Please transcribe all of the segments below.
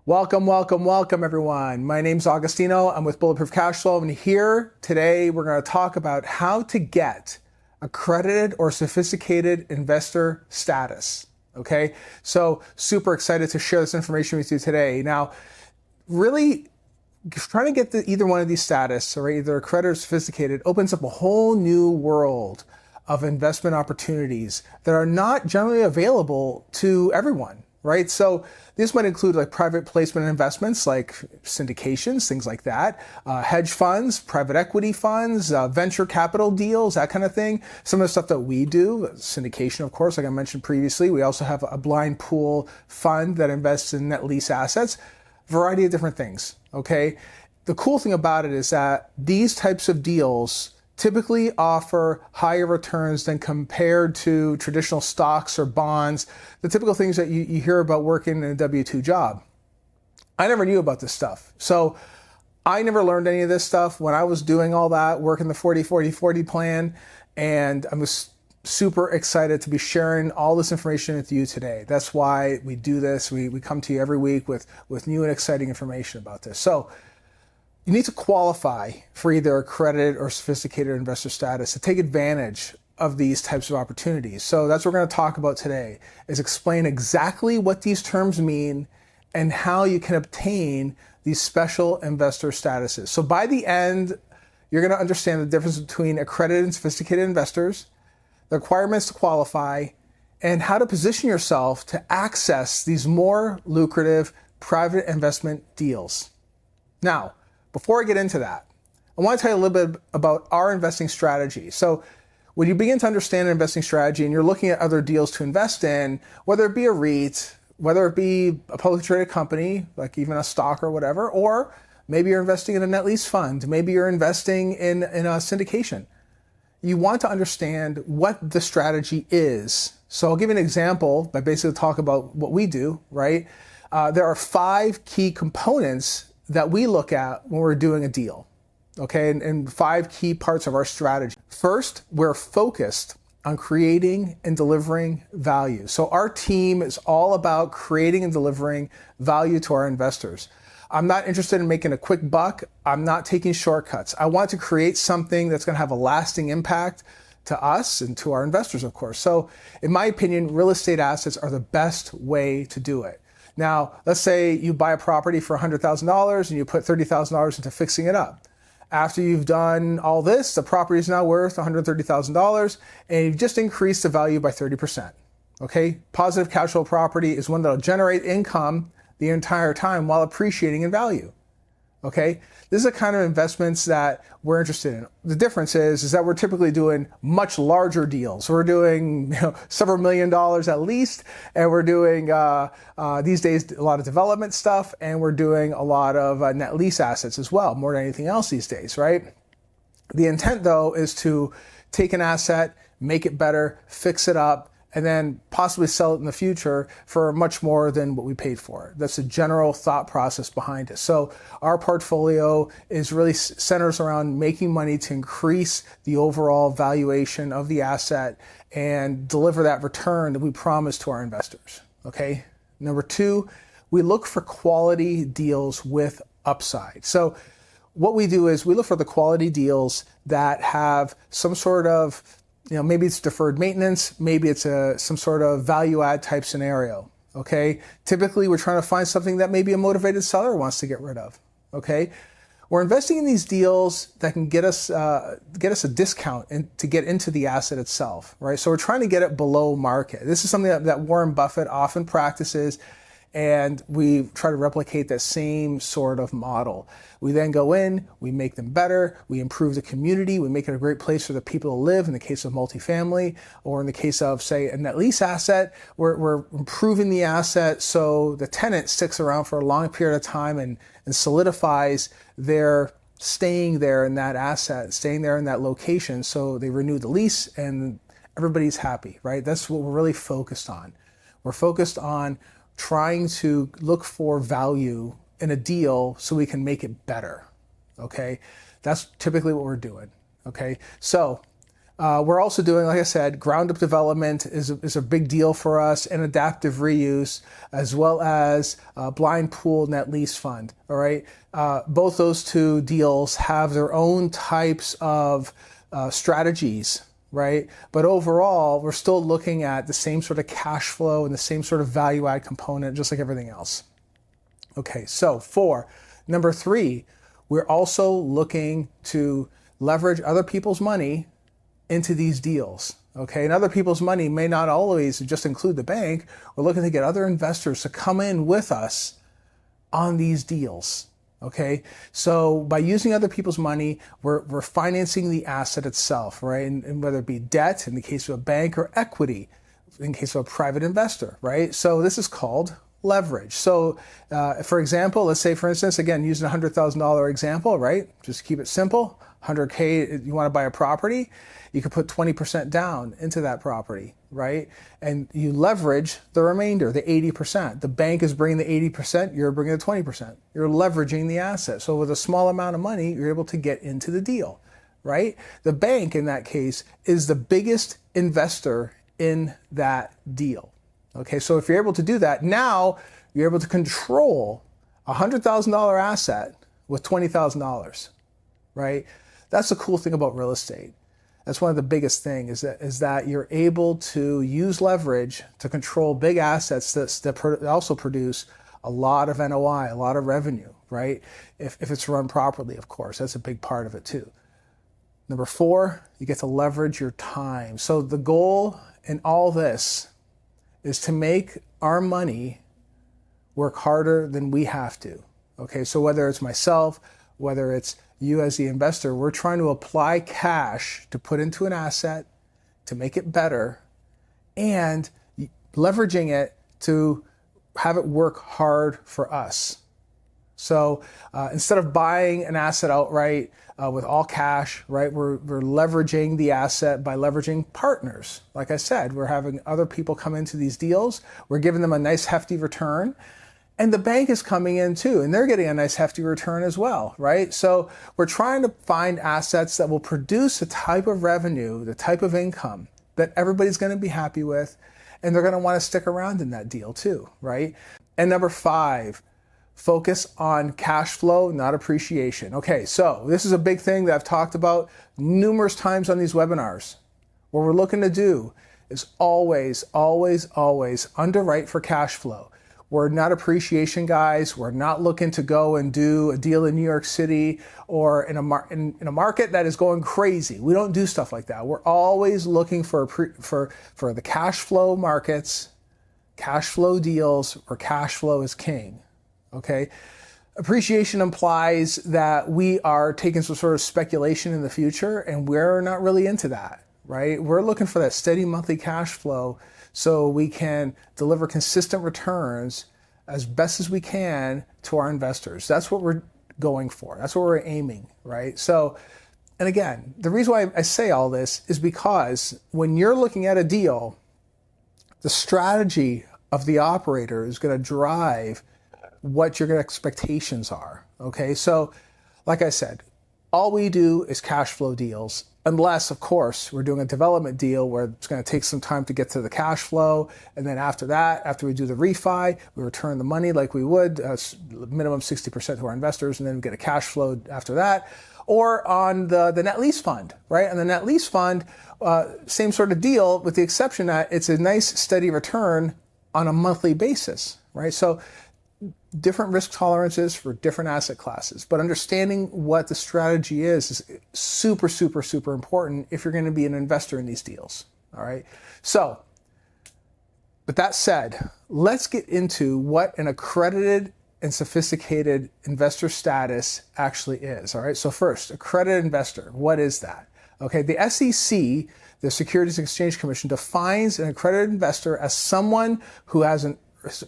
Welcome, welcome, welcome, everyone. My name's Agostino. I'm with Bulletproof Cashflow, and here today we're going to talk about how to get accredited or sophisticated investor status. Okay, so super excited to share this information with you today. Now, really trying to get either one of these status, or either accredited or sophisticated, opens up a whole new world of investment opportunities that are not generally available to everyone. Right? So this might include like private placement investments like syndications, things like that, hedge funds, private equity funds, venture capital deals, that kind of thing. Some of the stuff that we do, syndication, of course, like I mentioned previously. We also have a blind pool fund that invests in net lease assets, variety of different things. Okay. The cool thing about it is that these types of deals typically offer higher returns than compared to traditional stocks or bonds, the typical things that you hear about working in a W-2 job. I never knew about this stuff. So I never learned any of this stuff when I was doing all that, working the 40-40-40 plan, and I was super excited to be sharing all this information with you today. That's why we do this. We come to you every week with new and exciting information about this. So you need to qualify for either accredited or sophisticated investor status to take advantage of these types of opportunities. So that's what we're going to talk about today, is explain exactly what these terms mean and how you can obtain these special investor statuses. So by the end, you're going to understand the difference between accredited and sophisticated investors, the requirements to qualify, and how to position yourself to access these more lucrative private investment deals. Now, before I get into that, I want to tell you a little bit about our investing strategy. So when you begin to understand an investing strategy and you're looking at other deals to invest in, whether it be a REIT, whether it be a publicly traded company, like even a stock or whatever, or maybe you're investing in a net lease fund, maybe you're investing in a syndication, you want to understand what the strategy is. So I'll give you an example by basically talk about what we do, right? There are 5 key components that we look at when we're doing a deal, okay? And 5 key parts of our strategy. First, we're focused on creating and delivering value. So our team is all about creating and delivering value to our investors. I'm not interested in making a quick buck. I'm not taking shortcuts. I want to create something that's going to have a lasting impact to us and to our investors, of course. So in my opinion, real estate assets are the best way to do it. Now, let's say you buy a property for $100,000 and you put $30,000 into fixing it up. After you've done all this, the property is now worth $130,000 and you've just increased the value by 30%. Okay? Positive cash flow property is one that'll generate income the entire time while appreciating in value. Okay? This is the kind of investments that we're interested in. The difference is that we're typically doing much larger deals. We're doing several $1 million at least, and we're doing these days a lot of development stuff, and we're doing a lot of net lease assets as well, more than anything else these days, right? The intent though is to take an asset, make it better, fix it up, and then possibly sell it in the future for much more than what we paid for it. That's the general thought process behind it. So our portfolio is really centers around making money to increase the overall valuation of the asset and deliver that return that we promise to our investors, okay? Number 2, we look for quality deals with upside. So what we do is we look for the quality deals that have some sort of maybe it's deferred maintenance, maybe it's some sort of value add type scenario, okay? Typically, we're trying to find something that maybe a motivated seller wants to get rid of, okay? We're investing in these deals that can get us a discount to get into the asset itself, right? So we're trying to get it below market. This is something that Warren Buffett often practices, and we try to replicate that same sort of model. We then go in, we make them better, we improve the community, we make it a great place for the people to live in the case of multifamily, or in the case of, say, a net lease asset, we're improving the asset so the tenant sticks around for a long period of time and solidifies their staying there in that asset, staying there in that location, so they renew the lease and everybody's happy, right? That's what we're really focused on. We're focused on trying to look for value in a deal so we can make it better, okay? That's typically what we're doing, okay? So We're also doing, like I said, ground up development is a big deal for us, and adaptive reuse, as well as blind pool net lease fund. All right. Both those two deals have their own types of strategies, right? But overall, we're still looking at the same sort of cash flow and the same sort of value add component, just like everything else. Okay. So number 3, we're also looking to leverage other people's money into these deals. Okay, and other people's money may not always just include the bank. We're looking to get other investors to come in with us on these deals. Okay, so by using other people's money, we're financing the asset itself, right? And whether it be debt in the case of a bank, or equity in case of a private investor, right? So this is called leverage. So for example, let's say, for instance, again, using a $100,000 example, right? Just keep it simple. 100K, you want to buy a property, you could put 20% down into that property, right? And you leverage the remainder, the 80%. The bank is bringing the 80%, you're bringing the 20%. You're leveraging the asset. So with a small amount of money, you're able to get into the deal, right? The bank, in that case, is the biggest investor in that deal. Okay, so if you're able to do that, now you're able to control a $100,000 asset with $20,000, right? That's the cool thing about real estate. That's one of the biggest things is that you're able to use leverage to control big assets that also produce a lot of NOI, a lot of revenue, right? If it's run properly, of course, that's a big part of it too. Number 4, you get to leverage your time. So the goal in all this is to make our money work harder than we have to. Okay, so whether it's myself, whether it's you as the investor, we're trying to apply cash to put into an asset to make it better, and leveraging it to have it work hard for us. So instead of buying an asset outright with all cash, right, we're leveraging the asset by leveraging partners. Like I said, we're having other people come into these deals. We're giving them a nice hefty return. And the bank is coming in too, and they're getting a nice hefty return as well, right? So we're trying to find assets that will produce a type of revenue, the type of income that everybody's going to be happy with, and they're going to want to stick around in that deal too, right? And number 5, focus on cash flow, not appreciation. Okay, so this is a big thing that I've talked about numerous times on these webinars. What we're looking to do is always, always, always underwrite for cash flow. We're not appreciation guys. We're not looking to go and do a deal in New York City or in a market that is going crazy. We don't do stuff like that. We're always looking for the cash flow markets, cash flow deals, where cash flow is king. Okay? Appreciation implies that we are taking some sort of speculation in the future, and we're not really into that, right? We're looking for that steady monthly cash flow so we can deliver consistent returns as best as we can to our investors. That's what we're going for. That's what we're aiming, right? So, and again, the reason why I say all this is because when you're looking at a deal, the strategy of the operator is going to drive what your expectations are, okay? So, like I said, all we do is cash flow deals, unless, of course, we're doing a development deal where it's going to take some time to get to the cash flow. And then after that, after we do the refi, we return the money like we would, minimum 60% to our investors, and then we get a cash flow after that. Or on the net lease fund, right? And the net lease fund, same sort of deal, with the exception that it's a nice steady return on a monthly basis, right? So different risk tolerances for different asset classes, but understanding what the strategy is super, super, super important if you're going to be an investor in these deals. All right. So with that said, let's get into what an accredited and sophisticated investor status actually is. All right. So first, accredited investor. What is that? Okay. The SEC, the Securities and Exchange Commission, defines an accredited investor as someone who has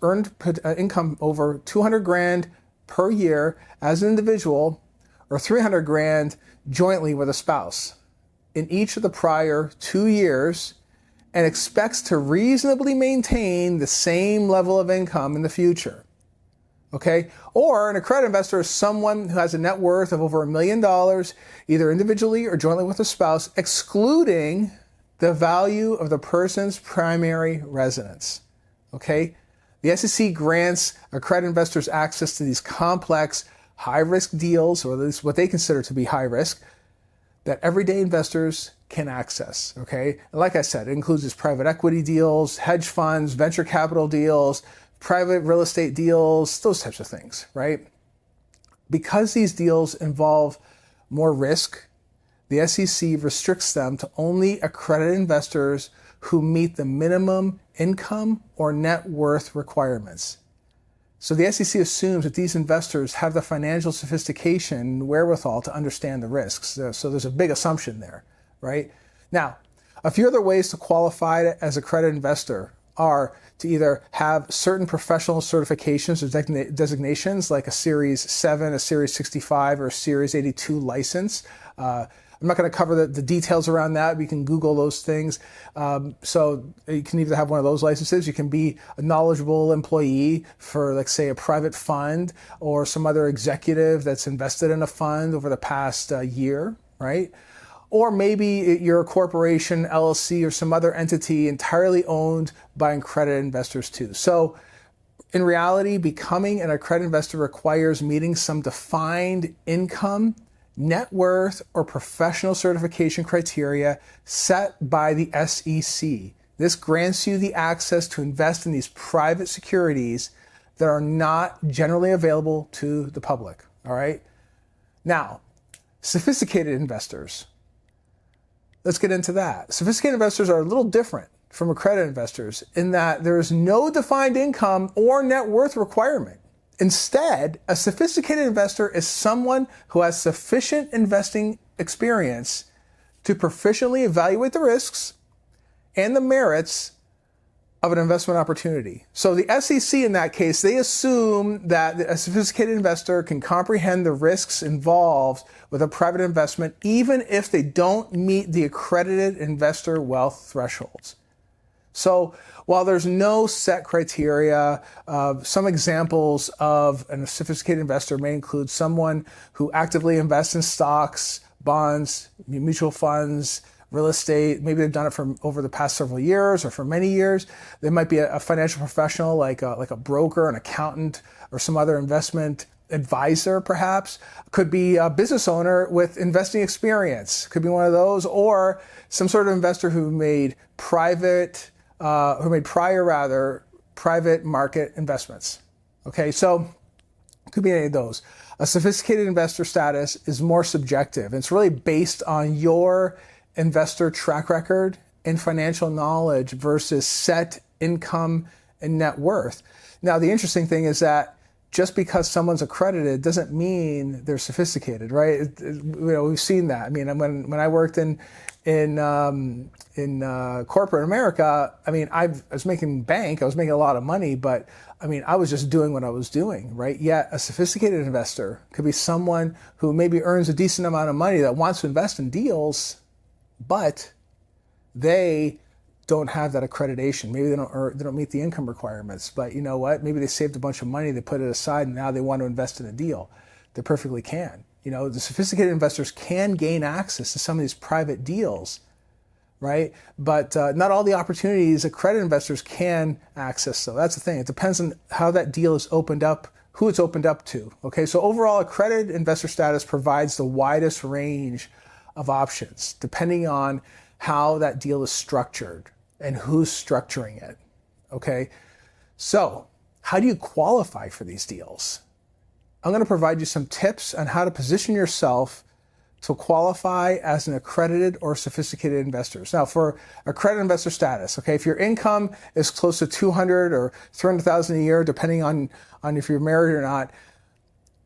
earned income over 200 grand per year as an individual, or 300 grand jointly with a spouse in each of the prior 2 years, and expects to reasonably maintain the same level of income in the future. Okay? Or an accredited investor is someone who has a net worth of over $1 million, either individually or jointly with a spouse, excluding the value of the person's primary residence. Okay? The SEC grants accredited investors access to these complex, high-risk deals, or at least what they consider to be high risk, that everyday investors can access, okay? And like I said, it includes these private equity deals, hedge funds, venture capital deals, private real estate deals, those types of things, right? Because these deals involve more risk, the SEC restricts them to only accredited investors who meet the minimum income or net worth requirements. So the SEC assumes that these investors have the financial sophistication and wherewithal to understand the risks. So there's a big assumption there, right? Now, a few other ways to qualify as a accredited investor are to either have certain professional certifications or designations like a Series 7, a Series 65, or a Series 82 license. I'm not going to cover the details around that. You can Google those things. So you can either have one of those licenses. You can be a knowledgeable employee for, like, say, a private fund or some other executive that's invested in a fund over the past year, right? Or maybe you're a corporation, LLC, or some other entity entirely owned by accredited investors too. So in reality, becoming an accredited investor requires meeting some defined income, net worth, or professional certification criteria set by the SEC. This grants you the access to invest in these private securities that are not generally available to the public, all right? Now, sophisticated investors. Let's get into that. Sophisticated investors are a little different from accredited investors in that there is no defined income or net worth requirement. Instead, a sophisticated investor is someone who has sufficient investing experience to proficiently evaluate the risks and the merits of an investment opportunity. So the SEC in that case, they assume that a sophisticated investor can comprehend the risks involved with a private investment, even if they don't meet the accredited investor wealth thresholds. So while there's no set criteria, some examples of a sophisticated investor may include someone who actively invests in stocks, bonds, mutual funds, real estate. Maybe they've done it for over the past several years or for many years. They might be a financial professional like a broker, an accountant, or some other investment advisor perhaps. Could be a business owner with investing experience. Could be one of those, or some sort of investor who made prior private market investments. Okay, so it could be any of those. A sophisticated investor status is more subjective. It's really based on your investor track record and financial knowledge versus set income and net worth. Now, the interesting thing is that just because someone's accredited doesn't mean they're sophisticated, right? We've seen that. I mean, when I worked in corporate America, I mean, I was making bank, I was making a lot of money, but I mean, I was just doing what I was doing, right? Yet a sophisticated investor could be someone who maybe earns a decent amount of money that wants to invest in deals, but they don't have that accreditation. Maybe they don't meet the income requirements, but you know what? Maybe they saved a bunch of money, they put it aside, and now they want to invest in a deal. They perfectly can. You know, the sophisticated investors can gain access to some of these private deals, right? But not all the opportunities accredited investors can access. So that's the thing. It depends on how that deal is opened up, who it's opened up to. Okay, so overall, accredited investor status provides the widest range of options, depending on how that deal is structured and who's structuring it. Okay, so how do you qualify for these deals? I'm going to provide you some tips on how to position yourself to qualify as an accredited or sophisticated investor. Now, for accredited investor status, okay, if your income is close to $200,000 or $300,000 a year, depending on if you're married or not,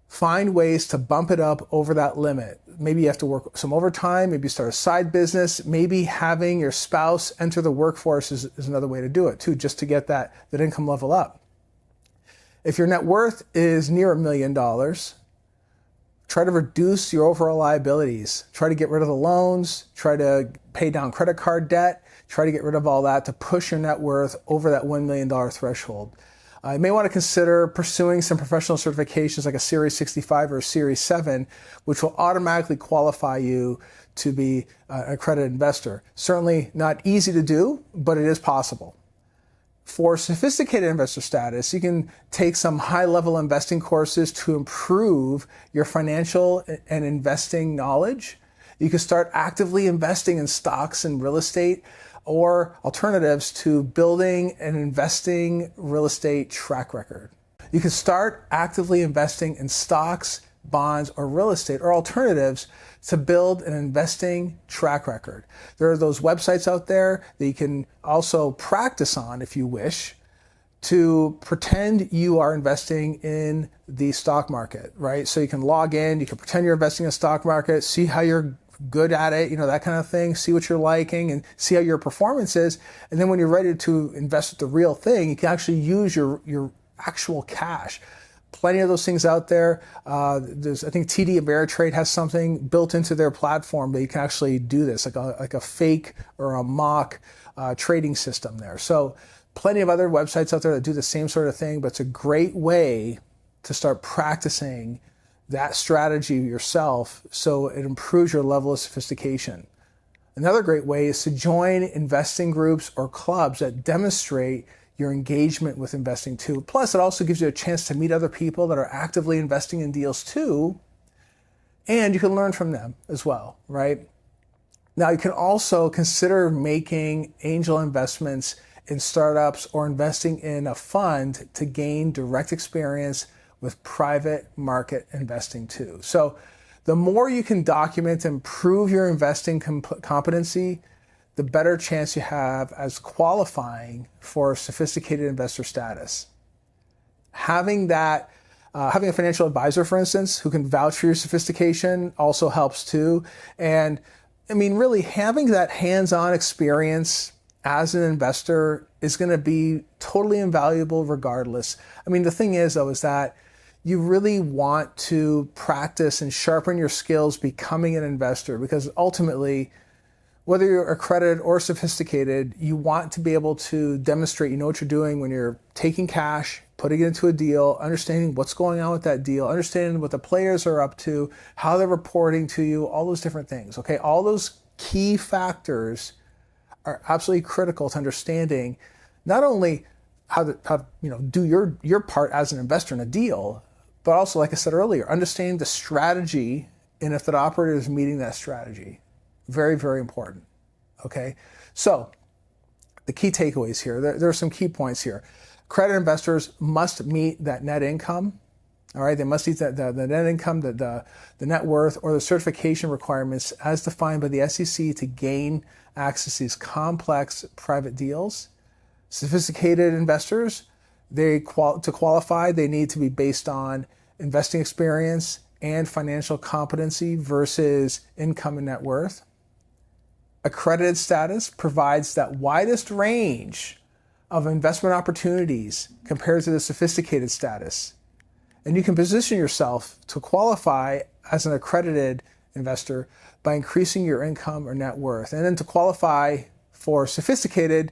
find ways to bump it up over that limit. Maybe you have to work some overtime, maybe start a side business, maybe having your spouse enter the workforce is another way to do it too, just to get that income level up. If your net worth is near $1 million, try to reduce your overall liabilities. Try to get rid of the loans, try to pay down credit card debt, try to get rid of all that to push your net worth over that $1 million threshold. You may want to consider pursuing some professional certifications like a Series 65 or a Series 7, which will automatically qualify you to be an accredited investor. Certainly not easy to do, but it is possible. For sophisticated investor status, you can take some high-level investing courses to improve your financial and investing knowledge. You can start actively investing in stocks and real estate, or alternatives to building and investing real estate track record. You can start actively investing in stocks, bonds, or real estate, or alternatives to build an investing track record. There are those websites out there that you can also practice on if you wish to pretend you are investing in the stock market, right? So you can log in, you can pretend you're investing in the stock market, see how you're good at it, that kind of thing, see what you're liking and see how your performance is. And then when you're ready to invest with the real thing, you can actually use your actual cash. Plenty of those things out there. I think TD Ameritrade has something built into their platform that you can actually do this, like a fake or a mock trading system there. So plenty of other websites out there that do the same sort of thing, but it's a great way to start practicing that strategy yourself so it improves your level of sophistication. Another great way is to join investing groups or clubs that demonstrate your engagement with investing too. Plus, it also gives you a chance to meet other people that are actively investing in deals too, and you can learn from them as well, right? Now, you can also consider making angel investments in startups or investing in a fund to gain direct experience with private market investing too. So the more you can document and prove your investing competency, the better chance you have as qualifying for sophisticated investor status. Having a financial advisor, for instance, who can vouch for your sophistication also helps too. And really having that hands-on experience as an investor is going to be totally invaluable regardless. The thing is though, is that you really want to practice and sharpen your skills becoming an investor, because ultimately, whether you're accredited or sophisticated, you want to be able to demonstrate you know what you're doing when you're taking cash, putting it into a deal, understanding what's going on with that deal, understanding what the players are up to, how they're reporting to you, all those different things, okay? All those key factors are absolutely critical to understanding not only how to do your part as an investor in a deal, but also, like I said earlier, understanding the strategy and if that operator is meeting that strategy. Very, very important, okay? So the key takeaways here, there are some key points here. Accredited investors must meet that net income, all right? They must meet the net income, the net worth, or the certification requirements as defined by the SEC to gain access to these complex private deals. Sophisticated investors, to qualify, they need to be based on investing experience and financial competency versus income and net worth. Accredited status provides that widest range of investment opportunities compared to the sophisticated status. And you can position yourself to qualify as an accredited investor by increasing your income or net worth. And then to qualify for sophisticated,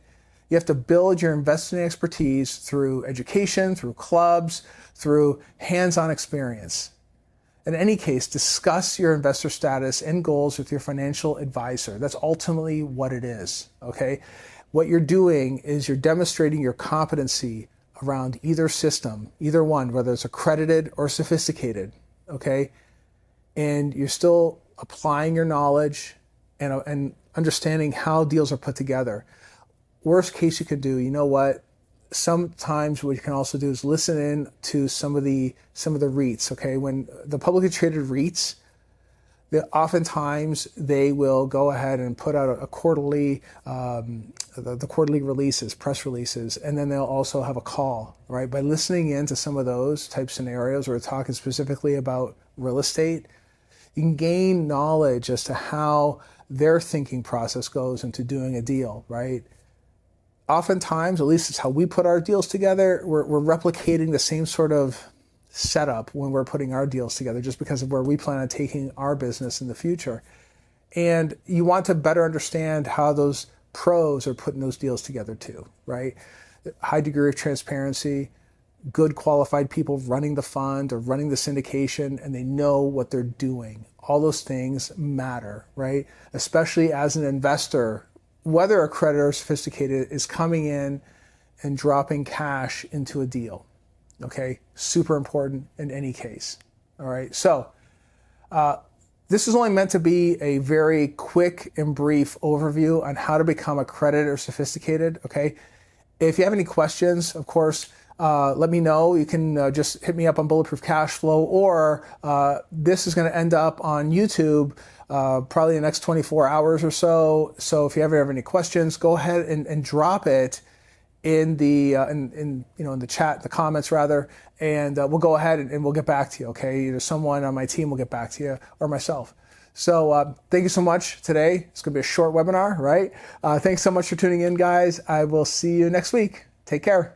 you have to build your investing expertise through education, through clubs, through hands-on experience. In any case, discuss your investor status and goals with your financial advisor. That's ultimately what it is, okay? What you're doing is you're demonstrating your competency around either system, either one, whether it's accredited or sophisticated, okay? And you're still applying your knowledge and understanding how deals are put together. Worst case you could do, you know what? Sometimes what you can also do is listen in to some of the REITs, okay? When the publicly traded REITs, oftentimes they will go ahead and put out a quarterly, the quarterly releases, press releases, and then they'll also have a call, right? By listening in to some of those type scenarios, or talking specifically about real estate, you can gain knowledge as to how their thinking process goes into doing a deal, right? Oftentimes, at least it's how we put our deals together, we're replicating the same sort of setup when we're putting our deals together, just because of where we plan on taking our business in the future. And you want to better understand how those pros are putting those deals together too, right? High degree of transparency, good qualified people running the fund or running the syndication, and they know what they're doing. All those things matter, right? Especially as an investor, whether a creditor or sophisticated is coming in and dropping cash into a deal. Okay, super important in any case. All right, so this is only meant to be a very quick and brief overview on how to become accredited or sophisticated. Okay, if you have any questions, of course, let me know. You can just hit me up on Bulletproof Cashflow, or this is going to end up on YouTube probably the next 24 hours or so. So if you ever have any questions, go ahead and drop it in the in the chat, the comments rather, and we'll go ahead and we'll get back to you. Okay, either someone on my team will get back to you or myself. So thank you so much today. It's going to be a short webinar, right? Thanks so much for tuning in, guys. I will see you next week. Take care.